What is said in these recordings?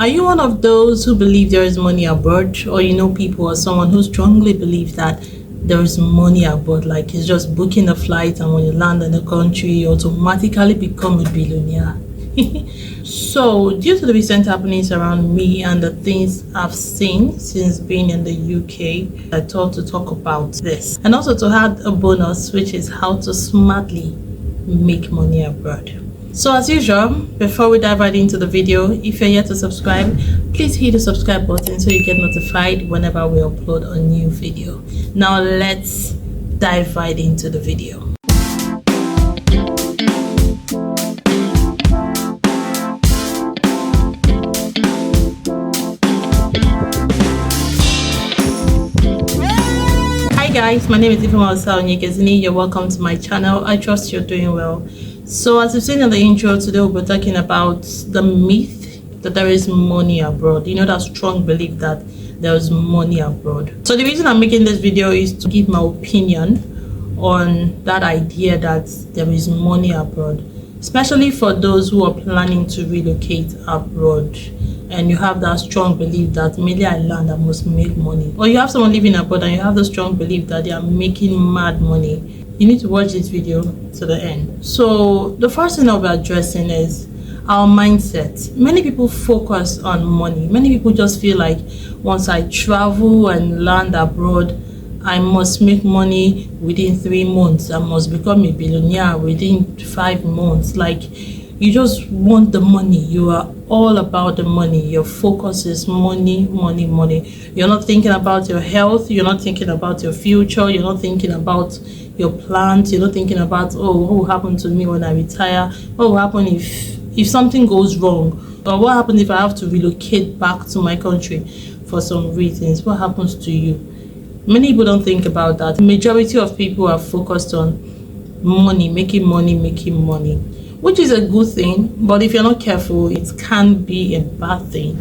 Are you one of those who believe there is money abroad, or you know people or someone who strongly believes that there is money abroad, like it's just booking a flight and when you land in the country you automatically become a billionaire? So due to the recent happenings around me and the things I've seen since being in the UK, I thought to talk about this and also to add a bonus, which is how to smartly make money abroad. So as usual, before we dive right into the video, if you're yet to subscribe, please hit the subscribe button so you get notified whenever we upload a new video. Now let's dive right into the video. Hi guys, my name is Ifeoma Ossai Onyekezini. You're welcome to my channel. I trust you're doing well. So as you've seen in the intro, today we'll be talking about the myth that there is money abroad. You know, that strong belief that there is money abroad. So the reason I'm making this video is to give my opinion on that idea that there is money abroad, especially for those who are planning to relocate abroad and you have that strong belief that immediately I land I must make money, or you have someone living abroad and you have the strong belief that they are making mad money. You need to watch this video to the end. So the first thing I'll be addressing is our mindset. Many people focus on money. Many people just feel like once I travel and land abroad, I must make money within 3 months. I must become a billionaire within 5 months. Like, you just want the money. You are all about the money. Your focus is money, money, money. You're not thinking about your health. You're not thinking about your future. You're not thinking about your plans. You're not thinking about, oh, what will happen to me when I retire? What will happen if something goes wrong? Or what happens if I have to relocate back to my country for some reasons? What happens to you? Many people don't think about that. The majority of people are focused on money, making money, which is a good thing, but if you're not careful, it can be a bad thing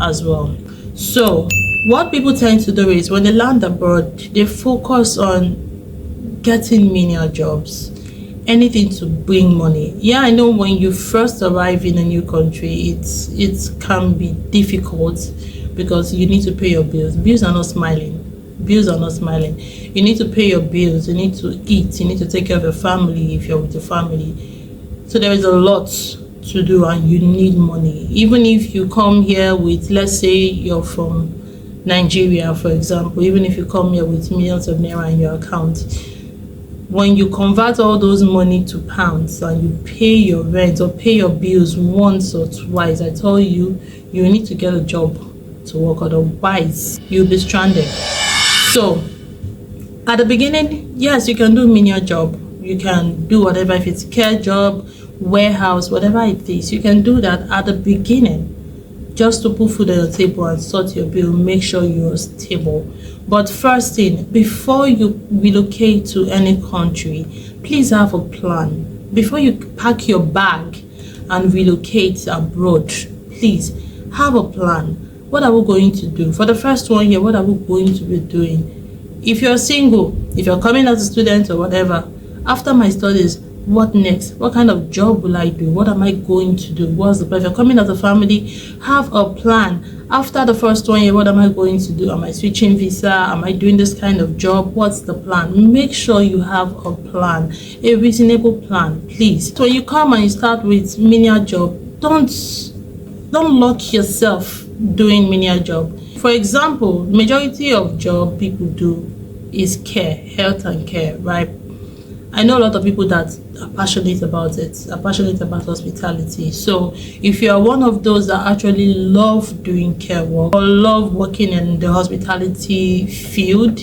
as well. So what people tend to do is when they land abroad, they focus on getting menial jobs, anything to bring money. Yeah, I know when you first arrive in a new country, it can be difficult because you need to pay your bills. Bills are not smiling. You need to pay your bills, you need to eat, you need to take care of your family if you're with your family. So there is a lot to do and you need money. Even if you come here with, let's say you're from Nigeria, for example, even if you come here with millions of naira in your account, when you convert all those money to pounds and you pay your rent or pay your bills once or twice, I tell you, you need to get a job to work, otherwise you'll be stranded. So at the beginning, yes, you can do menial job. You can do whatever, if it's care job, warehouse, whatever it is, you can do that at the beginning just to put food on your table and sort your bill, make sure you're stable. But first thing, before you relocate to any country, please have a plan. Before you pack your bag and relocate abroad, please have a plan. What are we going to do? For the first 1 year, what are we going to be doing? If you're single, if you're coming as a student or whatever, after my studies, what next? What kind of job will I do? What am I going to do? What's the plan? If you're coming as a family, have a plan. After the first 1 year, what am I going to do? Am I switching visa? Am I doing this kind of job? What's the plan? Make sure you have a plan, a reasonable plan, please. So when you come and you start with menial job, don't lock yourself doing menial job. For example, majority of job people do is care, health and care, right? I know a lot of people that are passionate about it, are passionate about hospitality. So if you are one of those that actually love doing care work or love working in the hospitality field,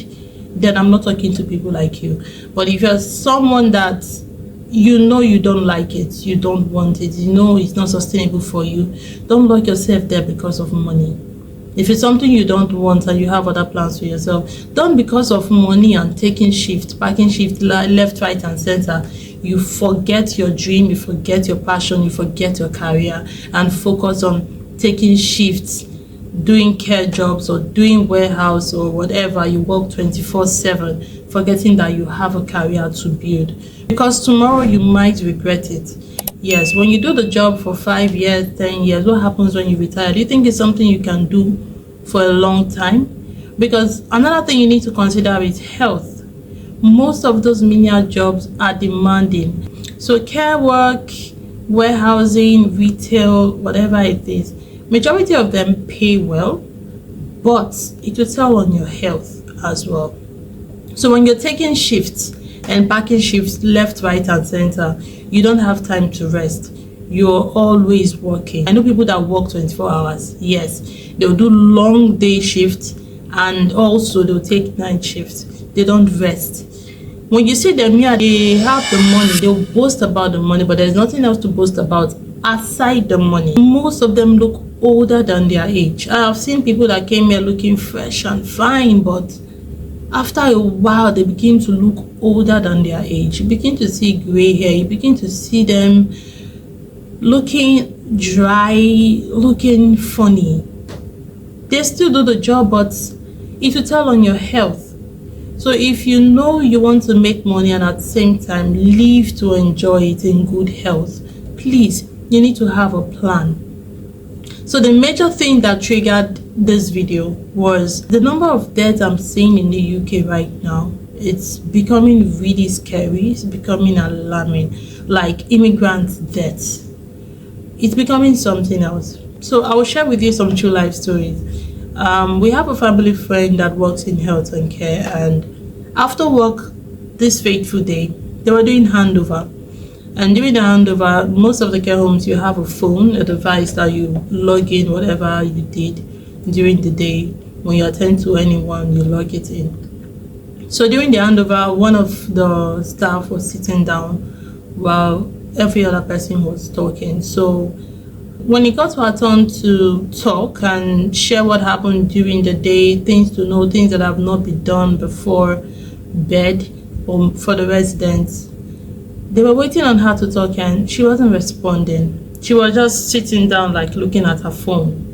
then I'm not talking to people like you. But if you're someone that you know you don't like it, you don't want it, you know it's not sustainable for you, don't lock yourself there because of money. If it's something you don't want and you have other plans for yourself, don't because of money and taking shift, packing shift left, right and center, you forget your dream, you forget your passion, you forget your career and focus on taking shifts, doing care jobs or doing warehouse or whatever. You work 24/7, forgetting that you have a career to build, because tomorrow you might regret it. Yes, when you do the job for 5 years, 10 years, what happens when you retire? Do you think it's something you can do for a long time? Because another thing you need to consider is health. Most of those menial jobs are demanding. So care work, warehousing, retail, whatever it is, majority of them pay well, but it will tell on your health as well. So when you're taking shifts and packing shifts left, right, and center, you don't have time to rest. You're always working. I know people that work 24 hours. Yes, they'll do long day shifts and also they'll take night shifts. They don't rest. When you see them here, they have the money. They'll boast about the money, but there's nothing else to boast about aside the money. Most of them look older than their age. I have seen people that came here looking fresh and fine, but after a while they begin to look older than their age. You begin to see gray hair. You begin to see them looking dry, looking funny. They still do the job, but it will tell on your health. So if you know you want to make money and at the same time live to enjoy it in good health, please, you need to have a plan. So the major thing that triggered this video was the number of deaths I'm seeing in the UK right now. It's becoming really scary. It's becoming alarming, like immigrant deaths. It's becoming something else. So I will share with you some true life stories. We have a family friend that works in health and care, and after work this fateful day, they were doing handover. And during the handover, most of the care homes, you have a phone, a device that you log in whatever you did during the day. When you attend to anyone, you log it in. So during the handover, one of the staff was sitting down while every other person was talking. So when it got to our turn to talk and share what happened during the day, things to know, things that have not been done before bed or for the residents, they were waiting on her to talk and she wasn't responding. She was just sitting down, like looking at her phone.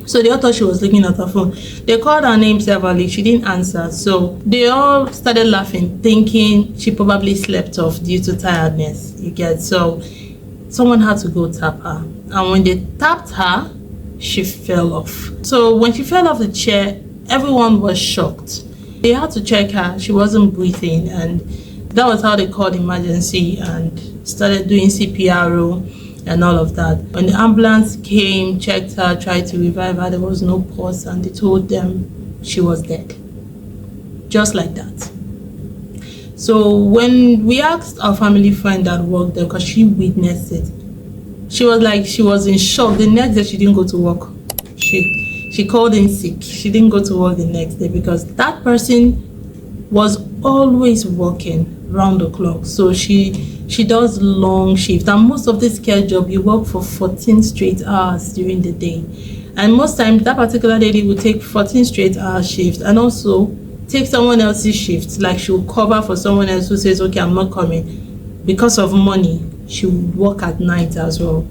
So they all thought she was looking at her phone. They called her name severally. She didn't answer. So they all started laughing, thinking she probably slept off due to tiredness. You get? So someone had to go tap her. And when they tapped her, she fell off. So when she fell off the chair, everyone was shocked. They had to check her. She wasn't breathing, and that was how they called emergency and started doing CPR and all of that. When the ambulance came, checked her, tried to revive her, there was no pulse, and they told them she was dead. Just like that. So when we asked our family friend that worked there, because she witnessed it, she was like, she was in shock. The next day she didn't go to work. She called in sick. She didn't go to work the next day because that person was always working round the clock. So she does long shift, and most of this care job, you work for 14 straight hours during the day, and most times that particular lady will take 14 straight hour shift and also take someone else's shift. Like she will cover for someone else who says, okay, I'm not coming. Because of money, she would work at night as well.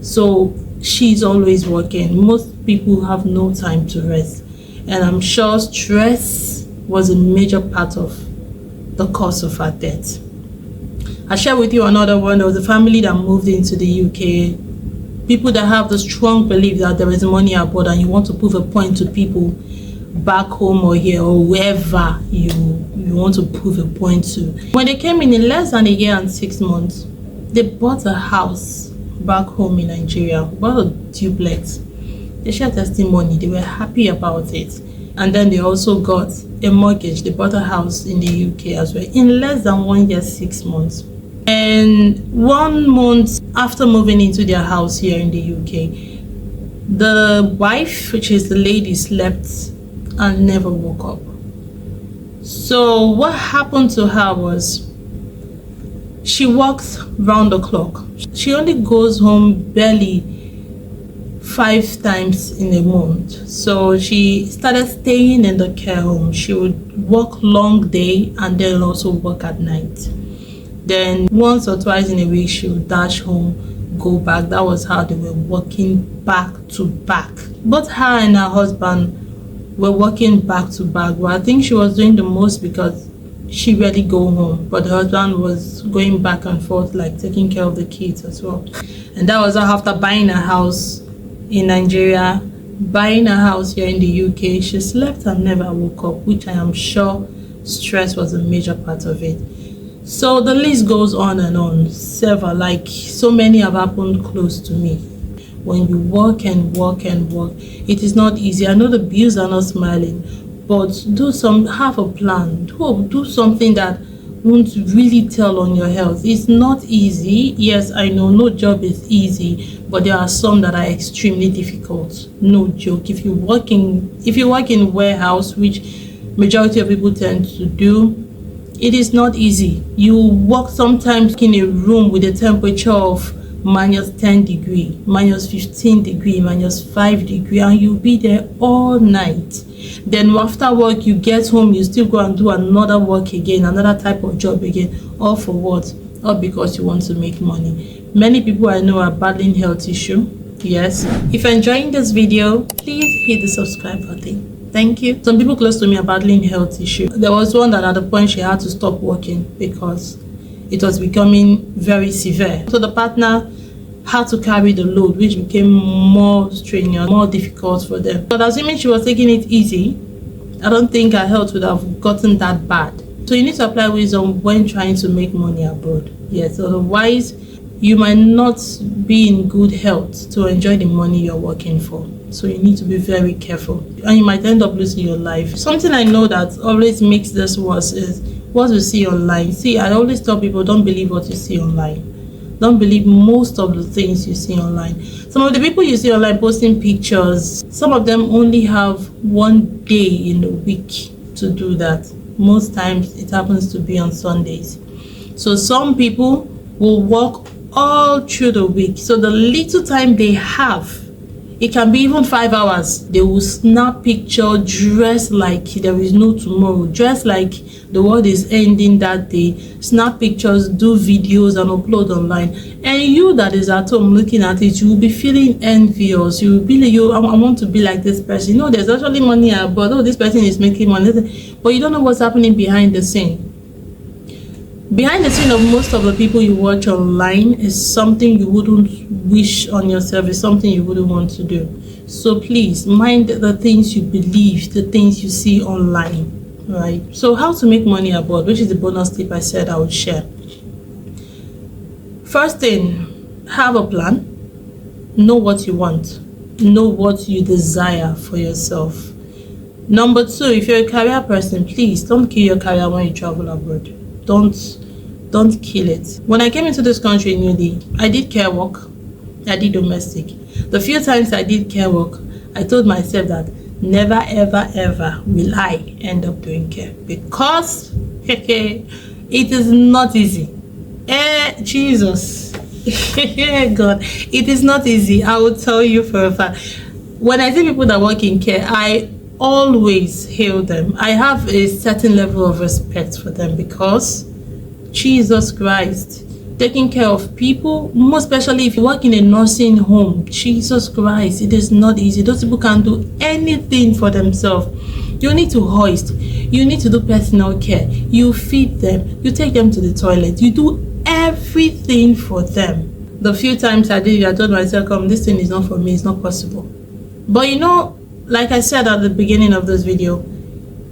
So she's always working. Most people have no time to rest, and I'm sure stress was a major part of the cause of her death. I share with you another one. There was a family that moved into the UK. People that have the strong belief that there is money abroad and you want to prove a point to people back home or here or wherever you want to prove a point to. When they came in less than a year and 6 months, they bought a house back home in Nigeria, bought a duplex. They shared testimony. They were happy about it. And then they also got a mortgage. They bought a house in the UK as well in less than 1 year, 6 months. And 1 month after moving into their house here in the UK, the wife, which is the lady, slept and never woke up. So what happened to her was she works round the clock. She only goes home barely 5 times in a month. So she started staying in the care home. She would work long day and then also work at night. Then once or twice in a week she would dash home, go back. That was how they were working back to back. Both her and her husband were working back to back. Well, I think she was doing the most because she rarely go home, but the husband was going back and forth, like taking care of the kids as well. And that was after buying a house in Nigeria, buying a house here in the UK. She slept and never woke up, which I am sure stress was a major part of it. So the list goes on and on. Several, like so many have happened close to me. When you work and work and work, it is not easy. I know the bills are not smiling, but have a plan. Do something that won't really tell on your health. It's not easy. Yes, I know no job is easy, but there are some that are extremely difficult. No joke. If you work in warehouse, which majority of people tend to do, it is not easy. You work sometimes in a room with a temperature of -10 degree, -15 degree, -5 degree, and you'll be there all night. Then after work, you get home, you still go and do another work again, another type of job again. All for what? All because you want to make money. Many people I know are battling health issue. Yes. If you're enjoying this video, please hit the subscribe button. Thank you. Some people close to me are battling health issue. There was one that at the point she had to stop working because it was becoming very severe. So the partner had to carry the load, which became more strenuous, more difficult for them. But assuming she was taking it easy, I don't think her health would have gotten that bad. So you need to apply wisdom when trying to make money abroad. Yes, otherwise you might not be in good health to enjoy the money you're working for. So you need to be very careful, and you might end up losing your life. Something I know that always makes this worse is what you see online. See, I always tell people, don't believe what you see online. Don't believe most of the things you see online. Some of the people you see online posting pictures, some of them only have one day in a week to do that. Most times it happens to be on Sundays. So some people will work all through the week. So the little time they have, it can be even 5 hours. They will snap picture, dress like there is no tomorrow, dress like the world is ending that day, snap pictures, do videos and upload online. And you that is at home looking at it, you will be feeling envious. You will be like, I want to be like this person. You know, there's actually money abroad. Oh, this person is making money. But you don't know what's happening behind the scene. Behind the scene of most of the people you watch online is something you wouldn't wish on yourself. It's something you wouldn't want to do. So please mind the things you believe, the things you see online, right? So how to make money abroad, which is the bonus tip I said I would share. First thing, have a plan. Know what you want. Know what you desire for yourself. Number two, if you're a career person, please don't kill your career when you travel abroad. Don't kill it. When I came into this country newly, I did care work, I did domestic. The few times I did care work, I told myself that never ever ever will I end up doing care, because it is not easy. Jesus. God, it is not easy. I will tell you for a fact. When I see people that work in care, I always hail them. I have a certain level of respect for them, because Jesus Christ, taking care of people, most especially if you work in a nursing home, Jesus Christ, it is not easy. Those people can't do anything for themselves. You need to hoist, you need to do personal care, you feed them, you take them to the toilet, you do everything for them. The few times I did it, I told myself, come, this thing is not for me, it's not possible. But you know, like I said at the beginning of this video,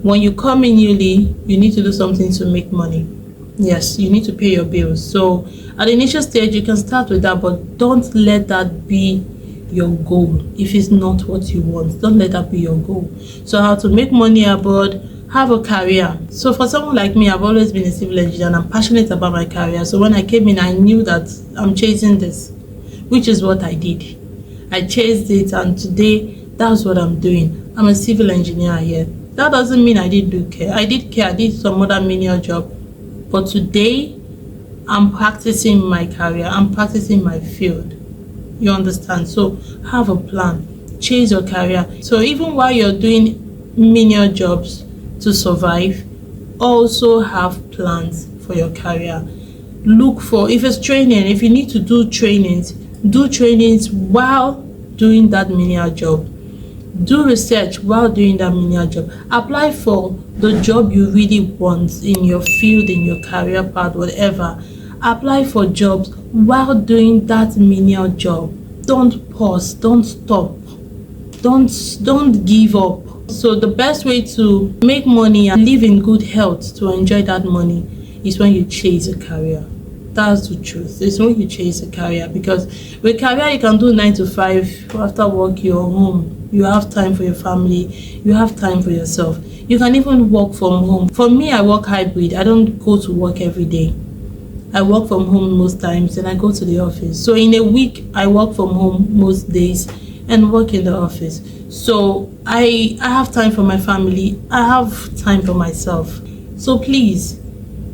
when you come in newly, you need to do something to make money. Yes, you need to pay your bills. So at the initial stage, you can start with that, but don't let that be your goal. If it's not what you want, don't let that be your goal. So how to make money abroad, have a career. So for someone like me, I've always been a civil engineer and I'm passionate about my career. So when I came in, I knew that I'm chasing this, which is what I did. I chased it, and today that's what I'm doing. I'm a civil engineer here. That doesn't mean I didn't do care. I did care, I did some other menial job. But today, I'm practicing my career. I'm practicing my field. You understand? So have a plan. Chase your career. So even while you're doing menial jobs to survive, also have plans for your career. Look for, if it's training, if you need to do trainings while doing that menial job. Do research while doing that menial job. Apply for the job you really want in your field, in your career path, whatever. Apply for jobs while doing that menial job. Don't pause, don't stop, don't give up. So the best way to make money and live in good health, to enjoy that money, is when you chase a career. That's the truth. It's when you chase a career, because with career you can do 9 to 5. After work you're home. You have time for your family. You have time for yourself. You can even work from home. For me, I work hybrid. I don't go to work every day. I work from home most times and I go to the office. So in a week, I work from home most days and work in the office. So I have time for my family. I have time for myself. So please,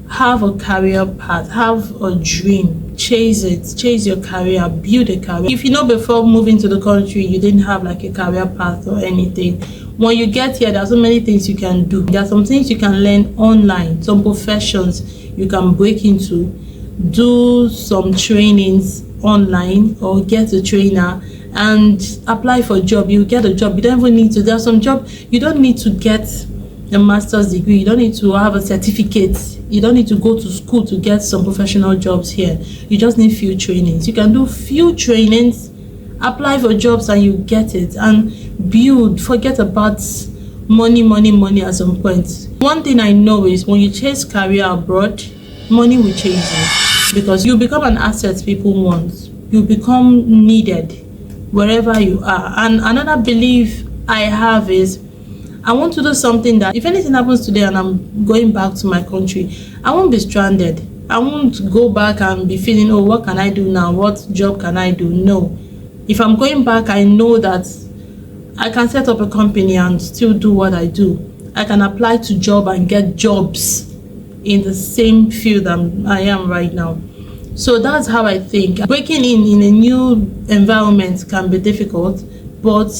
have a career path, have a dream, chase it, chase your career, build a career. If you know before moving to the country you didn't have like a career path or anything, when you get here there are so many things you can do. There are some things you can learn online, some professions you can break into, do some trainings online or get a trainer and apply for a job. You get a job. You don't even need to, there's some job you don't need to get a master's degree, you don't need to have a certificate, you don't need to go to school to get some professional jobs here. You just need few trainings. You can do few trainings, apply for jobs and you get it, and build. Forget about money at some point. One thing I know is when you chase career abroad, money will chase you, because you become an asset people want. You become needed wherever you are. And another belief I have is, I want to do something that if anything happens today and I'm going back to my country, I won't be stranded. I won't go back and be feeling, oh, what can I do now? What job can I do? No. If I'm going back, I know that I can set up a company and still do what I do. I can apply to job and get jobs in the same field I am right now. So that's how I think. Breaking in a new environment can be difficult, but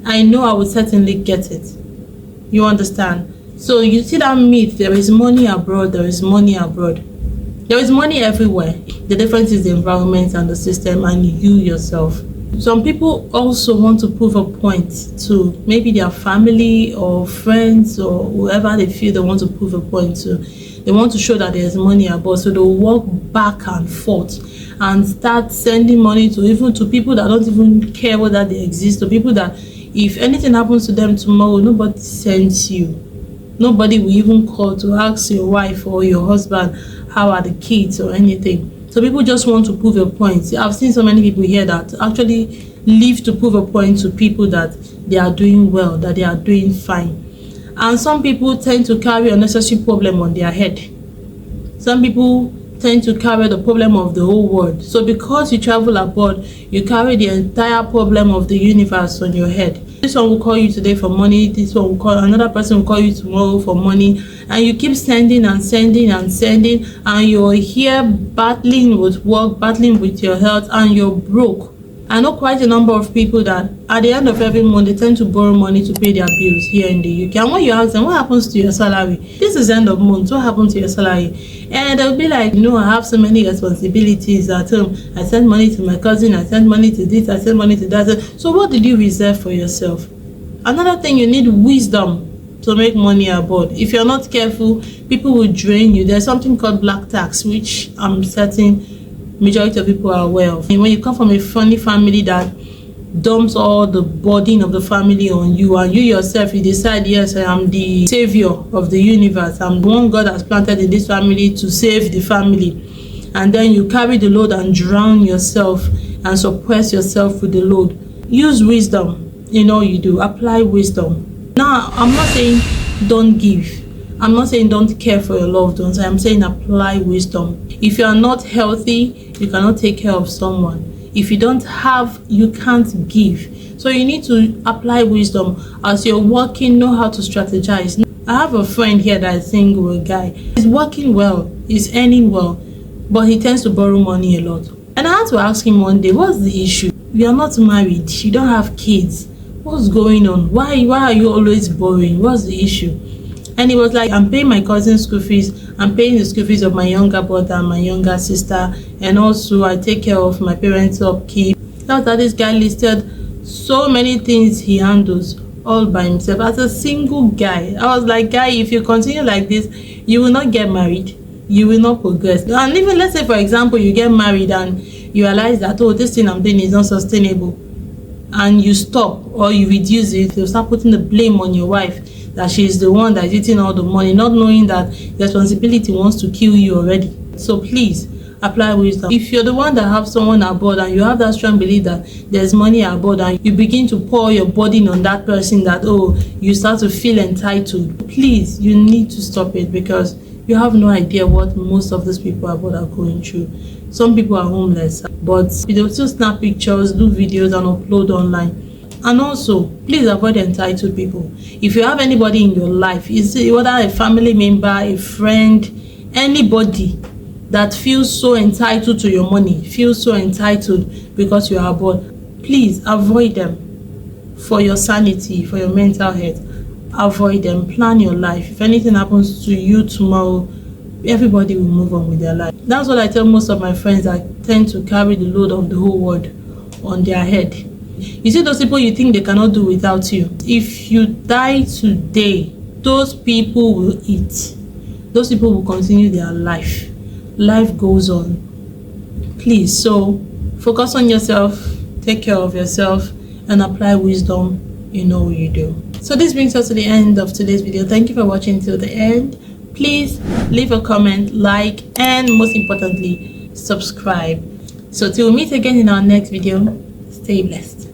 I know I will certainly get it. You understand? So you see that myth, there is money abroad, there is money abroad. There is money everywhere. The difference is the environment and the system and you yourself. Some people also want to prove a point to maybe their family or friends or whoever they feel they want to prove a point to. They want to show that there's money abroad, so they'll walk back and forth and start sending money to people that don't even care whether they exist, to people that if anything happens to them tomorrow, nobody sends you. Nobody will even call to ask your wife or your husband how are the kids or anything. So people just want to prove a point. I've seen so many people here that actually live to prove a point to people that they are doing well, that they are doing fine. And some people tend to carry unnecessary problem on their head. Some people tend to carry the problem of the whole world. So because you travel abroad, you carry the entire problem of the universe on your head. This one will call you today for money, this one will call, another person will call you tomorrow for money, and you keep sending and sending and sending, and you're here battling with work, battling with your health, and you're broke. I know quite a number of people that at the end of every month they tend to borrow money to pay their bills here in the UK. And when you ask them, what happens to your salary? This is end of month, what happened to your salary? And they'll be like, I have so many responsibilities at home. I send money to my cousin, I send money to this, I send money to that. So what did you reserve for yourself? Another thing, you need wisdom to make money abroad. If you're not careful, people will drain you. There's something called black tax, which I'm certain majority of people are aware of. And when you come from a funny family that dumps all the burden of the family on you, and you yourself, you decide, yes, I am the savior of the universe, I'm the one God has planted in this family to save the family, and then you carry the load and drown yourself and suppress yourself with the load. Use wisdom in all you do. Apply wisdom. Now, I'm not saying don't give. I'm not saying don't care for your loved ones. I'm saying apply wisdom. If you are not healthy, you cannot take care of someone. If you don't have, you can't give. So you need to apply wisdom. As you're working, know how to strategize. I have a friend here that is single, a guy. He's working well, he's earning well, but he tends to borrow money a lot. And I had to ask him one day, what's the issue? You are not married, you don't have kids. What's going on? Why are you always borrowing? What's the issue? And he was like, I'm paying my cousin's school fees, I'm paying the school fees of my younger brother and my younger sister, and also I take care of my parents' upkeep. Now that this guy listed So many things he handles all by himself as a single guy. I was like, guy, if you continue like this, you will not get married, you will not progress. And even, let's say for example, you get married and you realize that, oh, this thing I'm doing is not sustainable, and you stop or you reduce it, you start putting the blame on your wife that she's the one that's eating all the money, not knowing that the responsibility wants to kill you already. So please apply wisdom. If you're the one that have someone aboard and you have that strong belief that there's money aboard, and you begin to pour your burden on that person, that, oh, you start to feel entitled, please, you need to stop it, because you have no idea what most of these people aboard are going through. Some people are homeless, but they'll still snap pictures, do videos and upload online. And also, please avoid entitled people. If you have anybody in your life, is whether a family member, a friend, anybody that feels so entitled to your money, feels so entitled because you are aboard, please avoid them. For your sanity, for your mental health, avoid them. Plan your life. If anything happens to you tomorrow, everybody will move on with their life. That's what I tell most of my friends that tend to carry the load of the whole world on their head. You see those people you think they cannot do without you. If you die today, those people will eat. Those people will continue their life. Life goes on. Please, so focus on yourself, take care of yourself, and apply wisdom in all you do. So this brings us to the end of today's video. Thank you for watching till the end. Please leave a comment, like, and most importantly, subscribe. So till we meet again in our next video, stay blessed.